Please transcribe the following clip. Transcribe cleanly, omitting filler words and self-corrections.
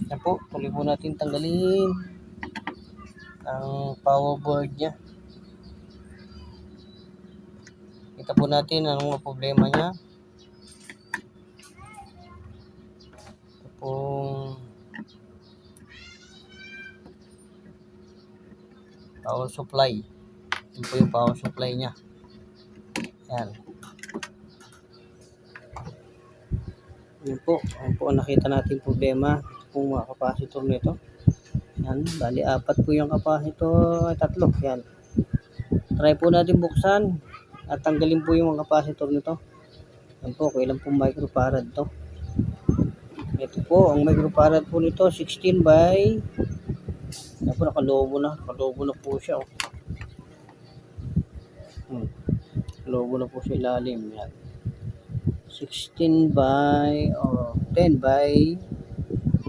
Yan po, tuloy po natin tanggalin ang power board niya. Kita po natin anong problema niya. Ito pong power supply. Ito po yung power supply niya. Yan. Yan po. Yan po ang nakita natin problema. Ito pong mga capacitor nito. Yan. Bali, 4 po yung capacitor. 3. Yan. Try po natin buksan at tanggalin po yung mga capacitor nito. Yan po. Kailan po microfarad to. Ito po. Ang microfarad po nito 16 by yan po, nakalobo na po siya. Logo na po sa ilalim. Yan. 16 by 10 by